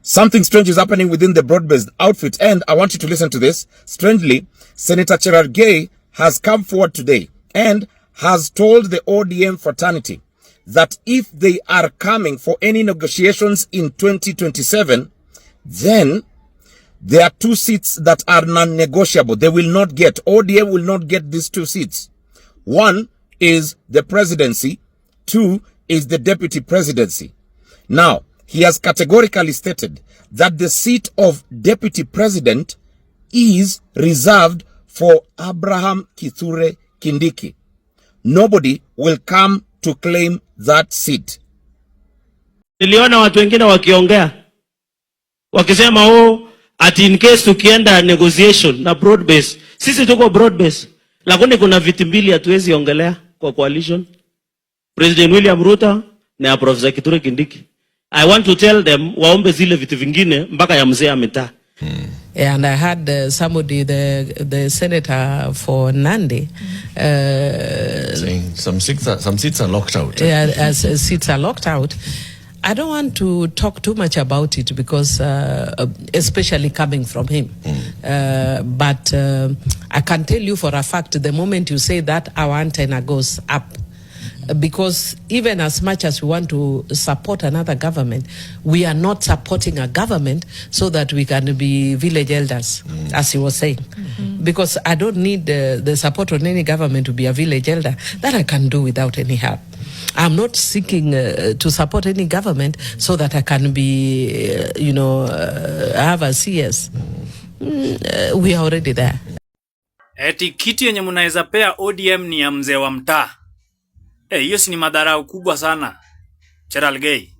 Something strange is happening within the broad-based outfit, and I want you to listen to this. Strangely, Senator Cherargei has come forward today and has told the ODM fraternity that if they are coming for any negotiations in 2027, then there are 2 seats that are non-negotiable. They will not get. ODM will not get these 2 seats. 1 is the presidency. 2 is the deputy presidency. Now, he has categorically stated that the seat of deputy president is reserved for Abraham Kithure Kindiki. Nobody will come to claim that seat. Niliona watu wengine wakiongea wakisema ati in case tukienda negotiation na broad base, sisi tuko broad base, lakini kuna viti mbili hatuwezi ongelea kwa coalition, President William Ruto na Professor Kithure Kindiki. I want to tell them waombe zile viti vingine mpaka ya mzee ametaa. And I had somebody, the senator for Nandi, saying some seats are locked out. Yeah, as seats are locked out. I don't want to talk too much about it because, especially coming from him. But I can tell you for a fact, the moment you say that, our antenna goes up. Because even as much as we want to support another government, we are not supporting a government so that we can be village elders, as he was saying. Because I don't need the support of any government to be a village elder. That I can do without any help. I'm not seeking to support any government so that I can be, have a CS. We are already there. Eti kiti yenye mnaweza pea ODM ni ya mzee wa mtaa. Hiyo si ni madharau kubwa sana, Cherargei.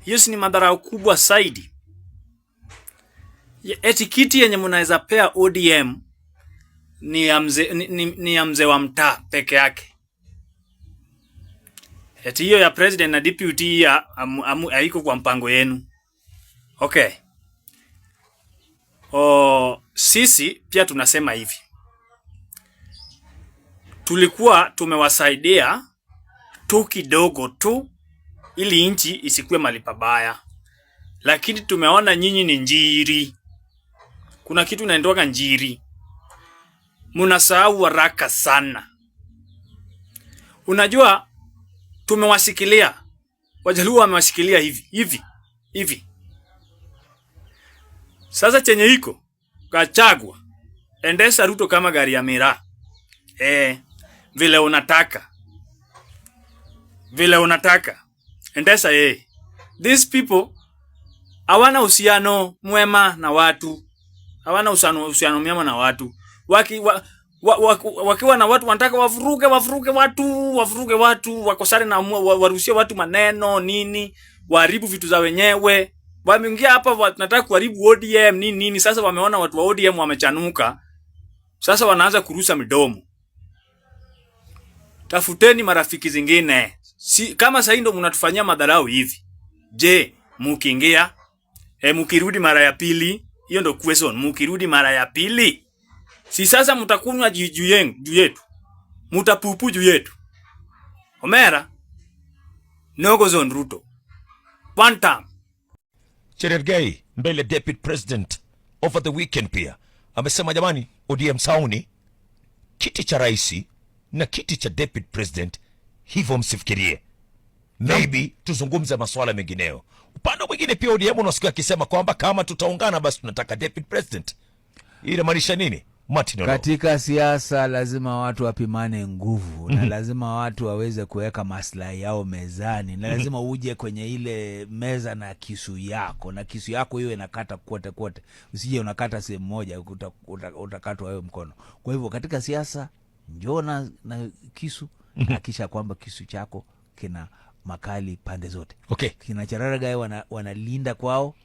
Hiyo si ni madharau kubwa zaidi. Eti kiti yenye mnaweza pea ODM ni ya mzee wa mtaa peke yake. Eti hiyo ya president na deputy haiko kwa mpango yenu. Okay. Sisi pia tunasema hivi. Tulikuwa tumewasaidia tu kidogo tu ili nchi isikue mahali pabaya. Lakini tumeona nyinyi ni njiri. Kuna kitu inaitwa njiri. Mnasahau haraka sana. Unajua tumewashikilia. Wajaluo wamewashikilia hivi. Sasa chenye iko Gachagua, endesha Ruto kama gari ya miraa. Vile unataka. Endesha These people hawana uhusiano mwema na watu. Hawana uhusiano mwema na watu. Wakiwa na watu wanataka wavuruge watu, wakosane na warushie watu maneno nini, waharibu vitu za wenyewe. Wameingia hapa wanataka kuharibu ODM nini. Sasa wameona watu wa ODM wamechanuka. Sasa wanaanza kurusha midomo. Tafuteni marafiki zingine. Kama sasa ndo mnatufanyia madharau hivi. Je, mukiingia mukirudi mara ya pili, hiyo ndo question, mukirudi mara ya pili, si sasa mtakunywa juu yetu. Mutapupu juu yetu. Omera Nogo Zone Ruto. One time. Cherargei mbele deputy president over the weekend pia amesema jamani, ODM sauni kiti cha rais na kiti cha deputy president, hivyo msifikirie. Maybe tuzungumze masuala mengineo. Upande mwingine pia ODM unasikia akisema kwamba kama tutaungana basi tunataka deputy president. Hii inamaanisha nini? Martin, katika siasa lazima watu wapimane nguvu na lazima watu waweze kuweka maslahi yao mezani na lazima uje kwenye ile meza na kisu yako, na kisu yako hiyo inakata kote. Usije unakata sehemu moja utakatwa wewe mkono. Kwa hivyo katika siasa njoo na kisu, hakisha kwamba kisu chako kina makali pande zote. Okay. Kina Cherargei wanalinda kwao.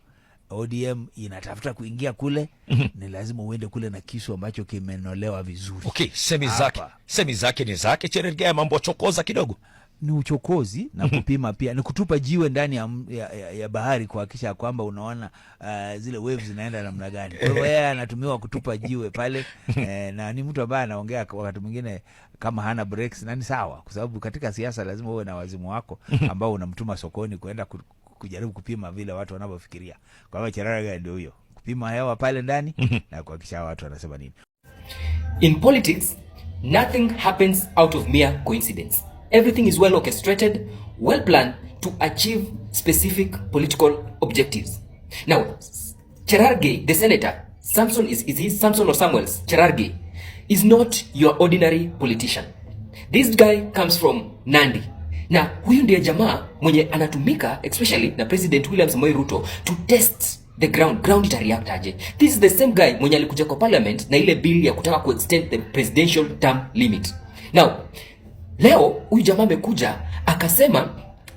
ODM inatafuta kuingia kule, ni lazima uende kule na kisu ambacho kimenolewa vizuri. Okay, semi zake ni zake. Cherargei mambo chokoza kidogo. Ni uchokozi na kupima pia. Ni kutupa jiwe ndani ya bahari kuhakikisha kwamba unaona zile waves zinaenda namna gani. Kwa hiyo yeye anatumiwa kutupa jiwe pale na ni mtu ambaye anaongea wakati mwingine kama hana breaks, na ni sawa kwa sababu katika siasa lazima uwe na wazimu wako ambao unamtuma sokoni kwenda kujaribu kupima vile watu wanavyofikiria. Kwa hivyo Cherargei ndio huyo, kupima hewa pale ndani na kuhakikisha watu wanasema nini. In politics, nothing happens out of mere coincidence. Everything is well orchestrated, well planned to achieve specific political objectives. Now, Cherargei, the senator, Samson is he Samson or Samuels? Cherargei is not your ordinary politician. This guy comes from Nandi. Na huyu ndiye jamaa mwenye anatumika especially na President William Samoei Ruto to test the ground ita react aje. This is the same guy mwenye alikuja kwa parliament na ile bill ya kutaka kuextend the presidential term limit. Now, leo huyu jamaa amekuja akasema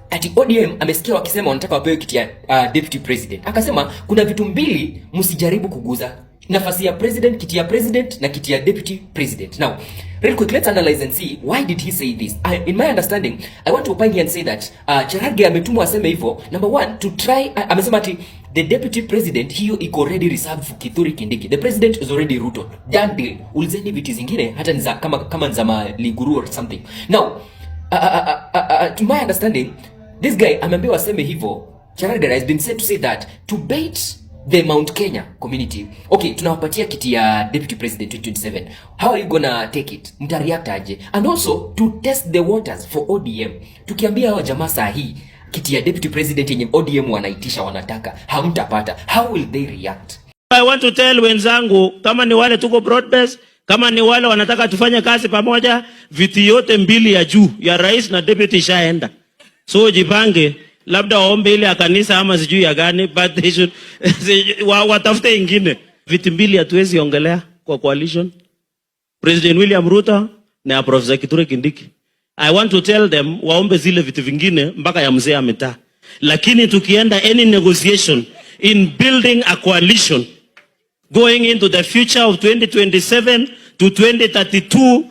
ati ODM amesikia wakisema wanataka wapewe kiti ya deputy president. Akasema kuna vitu mbili msijaribu kuguza. Nafasi ya president, kiti ya president na kiti ya deputy president. Now, real quick, let's analyze and see why did he say this. In my understanding, I want to opine here and say that Cherargei ametumwa aseme hivyo. Number one, to try, amesema ati the deputy president hiyo iko already reserved for Kithure Kindiki. The president is already Ruto. Done deal. Ulizeni viti zingine hata niza kama nzama Liguru or something. Now, to my understanding, this guy ameambiwa aseme hivyo. Cherargei has been said to say that to bait the Mount Kenya community. Okay, tunawapatia kiti ya deputy president 2027. How are you gonna take it? Mtareact aje? And also to test the waters for ODM. Tukiambia hawa jamaa saa hii kiti ya deputy president yenye ODM wanaitisha wanataka, hamtapata. How will they react? I want to tell wenzangu, kama ni wale tuko broad base, kama ni wale wanataka tufanye kazi pamoja, viti yote mbili ya juu ya rais na deputy shaenda. So jipange, labda waombe ile ya kanisa ama sijui ya gani, but they should watafute ingine. Viti mbili hatuwezi ongelea kwa coalition. President William Ruto na Professor Kithure Kindiki. I want to tell them waombe zile viti vingine mpaka ya mzee ametaa. Lakini tukienda any negotiation in building a coalition going into the future of 2027 to 2032,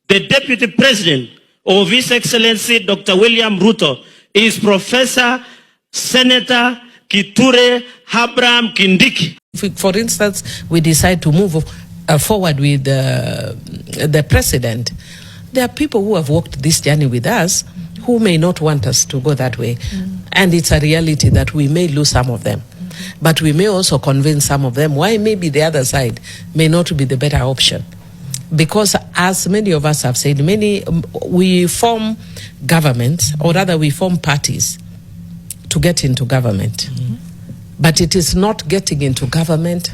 the deputy president of His Excellency Dr. William Ruto is Professor Senator Kithure Abraham Kindiki. For instance, we decide to move forward with the president. There are people who have walked this journey with us who may not want us to go that way. And it's a reality that we may lose some of them. But we may also convince some of them why maybe the other side may not be the better option. Because as many of us have said, we form governments, or rather we form parties to get into government. But it is not getting into government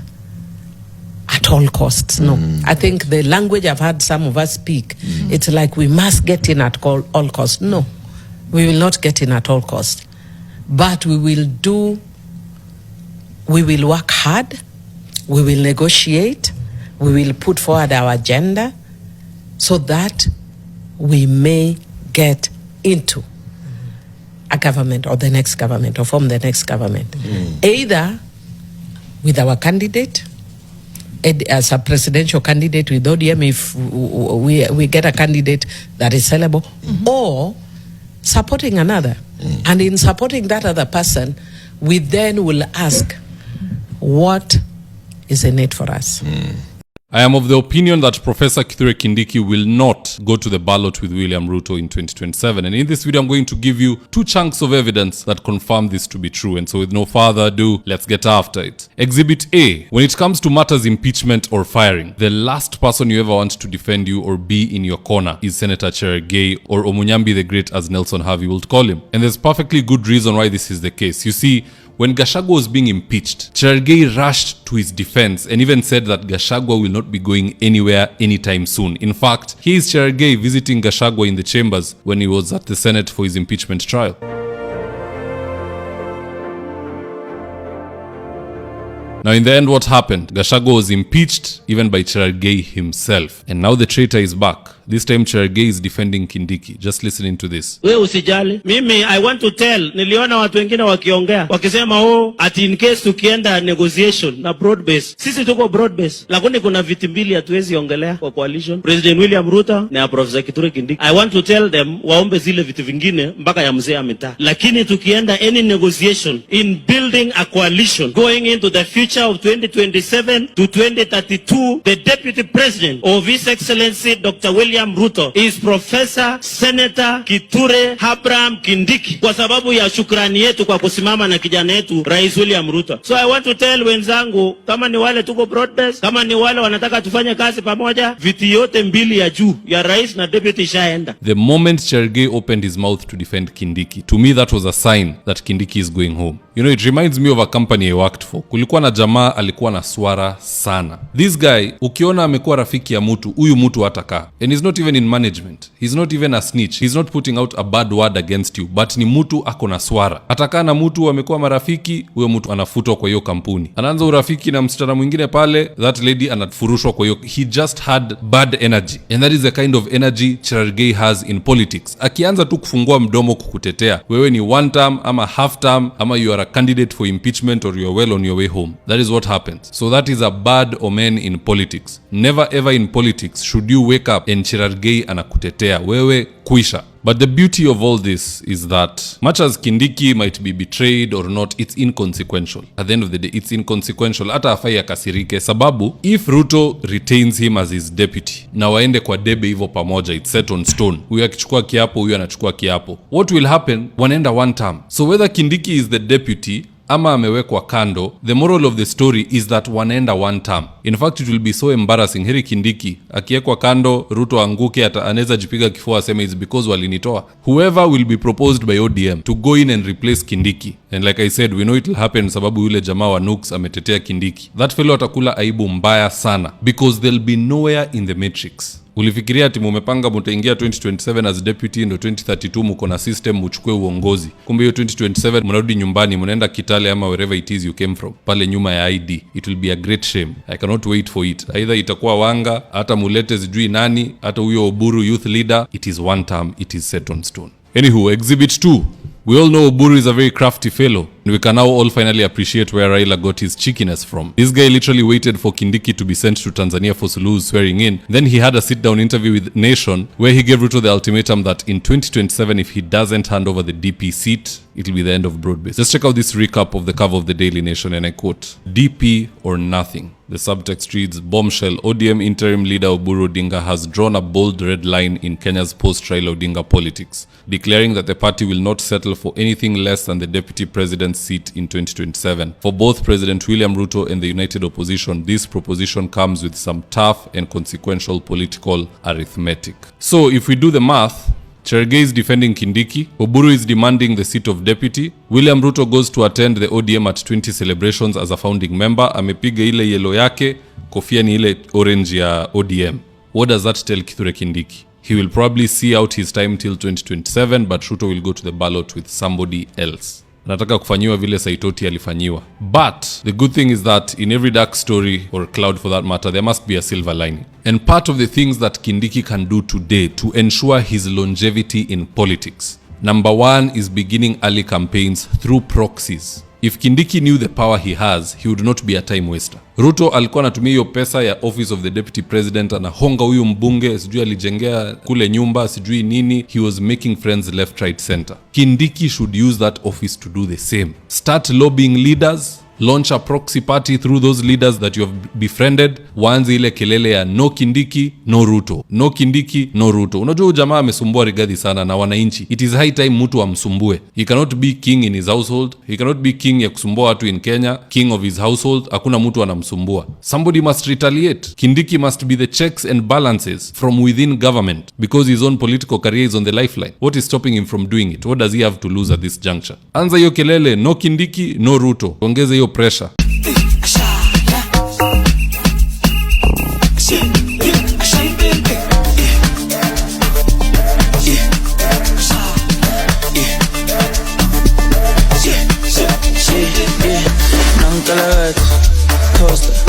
at all costs. No. I think the language I've had some of us speak, it's like we must get in at all costs. No, we will not get in at all costs. But we will work hard, we will negotiate, we will put forward our agenda so that we may get into a government or the next government or form the next government. Either with our candidate, as a presidential candidate with ODM, if we get a candidate that is sellable, or supporting another. And in supporting that other person, we then will ask, what is in it for us? I am of the opinion that Professor Kithure Kindiki will not go to the ballot with William Ruto in 2027. And in this video, I'm going to give you 2 chunks of evidence that confirm this to be true. And so with no further ado, let's get after it. Exhibit A. When it comes to matters impeachment or firing, the last person you ever want to defend you or be in your corner is Senator Cherargei, or Omunyambi the Great as Nelson Harvey would call him. And there's perfectly good reason why this is the case. You see, when Gachagua was being impeached, Cherargei rushed to his defense and even said that Gachagua will not be going anywhere anytime soon. In fact, here is Cherargei visiting Gachagua in the chambers when he was at the Senate for his impeachment trial. Now in the end, what happened? Gachagua was impeached even by Cherargei himself. And now the traitor is back. This time Cherargei is defending Kindiki. Just listening to this. We usijali. Mimi, I want to tell, niliona watu wengine wakiongea, wakisema ati in case tukienda negotiation na broad base. Sisi tuko broad base. Lakini kuna viti mbili hatuwezi ongelea kwa coalition. President William Ruto na Professor Kithure Kindiki. I want to tell them waombe zile viti vingine mpaka ya mzee ametaa. Lakini tukienda any negotiation in building a coalition going into the future future of 2027 to 2032, the Deputy President of His Excellency Dr. William Ruto is Professor Senator Kithure Abraham Kindiki, kwa sababu ya shukrani yetu kwa kusimama na kijana yetu Rais William Ruto. So I want to tell wenzangu, kama ni wale tuko broad-based, kama ni wale wanataka tufanye kazi pamoja, viti yote mbili ya juu ya rais na deputy shaenda. The moment Cherargei opened his mouth to defend Kindiki, to me that was a sign that Kindiki is going home. You know, it reminds me of a company I worked for. Kulikuwa na jamaa alikuwa na swara sana. This guy, ukiona amekuwa rafiki ya mtu, huyu mtu hatakaa. And he's not even in management. He's not even a snitch. He's not putting out a bad word against you. But ni mtu ako na swara. Atakaa na mtu amekuwa marafiki, huyo mtu anafutwa kwa hiyo kampuni. Anaanza urafiki na msichana mwingine pale, that lady anafurushwa kwa hiyo. He just had bad energy. And that is the kind of energy Cherargei has in politics. Akianza tu kufungua mdomo kukutetea, wewe ni one term ama half term ama you are a candidate for impeachment or you are well on your way home. That is what happens. So that is a bad omen in politics. Never ever in politics should you wake up and Cherargei anakutetea. Wewe kuisha. But the beauty of all this is that much as Kindiki might be betrayed or not, it's inconsequential. At the end of the day, it's inconsequential. Hata afai akasirike sababu if Ruto retains him as his deputy na waende kwa debe hivyo pamoja, it's set on stone. Huyu akichukua kiapo, huyu anachukua kiapo. What will happen? Wanaenda one term. So whether Kindiki is the deputy ama amewekwa kando, the moral of the story is that wanaenda one term. In fact, it will be so embarrassing. Heri Kindiki akiwekwa kando, Ruto anguke, anaweza jipiga kifua aseme it's because walinitoa. Whoever will be proposed by ODM to go in and replace Kindiki, and like I said, we know it will happen sababu yule jamaa wa Nooks ametetea Kindiki, that fellow atakula aibu mbaya sana because they'll be nowhere in the matrix. Ulifikiria ati mumepanga mtaingia 2027 as deputy ndo 2032 mko na system muchukue uongozi. Kumbe hiyo 2027 mnarudi nyumbani, mnaenda Kitale ama wherever it is you came from, pale nyuma ya ID. It will be a great shame. I cannot wait for it. Either itakuwa Wanga, hata mulete sijui nani, hata huyo Oburu youth leader. It is one term, it is set on stone. Anywho, exhibit 2. We all know Oburu is a very crafty fellow, and we can now all finally appreciate where Raila got his cheekiness from. This guy literally waited for Kindiki to be sent to Tanzania for Suluhu's swearing in. Then he had a sit-down interview with Nation, where he gave Ruto the ultimatum that in 2027, if he doesn't hand over the DP seat, it'll be the end of broad-based. Let's check out this recap of the cover of the Daily Nation, and I quote, "DP or nothing." The subtext reads, "Bombshell, ODM interim leader Oburu Odinga has drawn a bold red line in Kenya's post-Raila Odinga politics, declaring that the party will not settle for anything less than the deputy president's seat in 2027. For both President William Ruto and the united opposition, this proposition comes with some tough and consequential political arithmetic." So if we do the math, Cherargei is defending Kindiki, Oburu is demanding the seat of deputy, William Ruto goes to attend the ODM at 20 celebrations as a founding member, amepiga ile yellow yake, kofia ni ile orange ya ODM. What does that tell Kithure Kindiki? He will probably see out his time till 2027, but Ruto will go to the ballot with somebody else. Nataka kufanyiwa vile Saitoti alifanyiwa. But the good thing is that in every dark story, or cloud for that matter, there must be a silver lining. And part of the things that Kindiki can do today to ensure his longevity in politics, number one is beginning early campaigns through proxies. If Kindiki knew the power he has, he would not be a time waster. Ruto alikuwa anatumia hiyo pesa ya office of the deputy president, anahonga huyu mbunge, sijui alijengea kule nyumba, sijui nini. He was making friends left, right, center. Kindiki should use that office to do the same. Start lobbying leaders, launch a proxy party through those leaders that you have befriended. Waanze ile kelele ya no Kindiki, no Ruto. No Kindiki, no Ruto. Unajua jamaa amesumbua Rigathi sana na wananchi. It is high time mtu amsumbue. He cannot be king in his household. He cannot be king ya kusumbua watu in Kenya. King of his household. Hakuna mtu anamsumbua. Somebody must retaliate. Kindiki must be the checks and balances from within government because his own political career is on the lifeline. What is stopping him from doing it? What does he have to lose at this juncture? Anza hiyo kelele, no Kindiki, no Ruto. Ongeze hiyo pressure.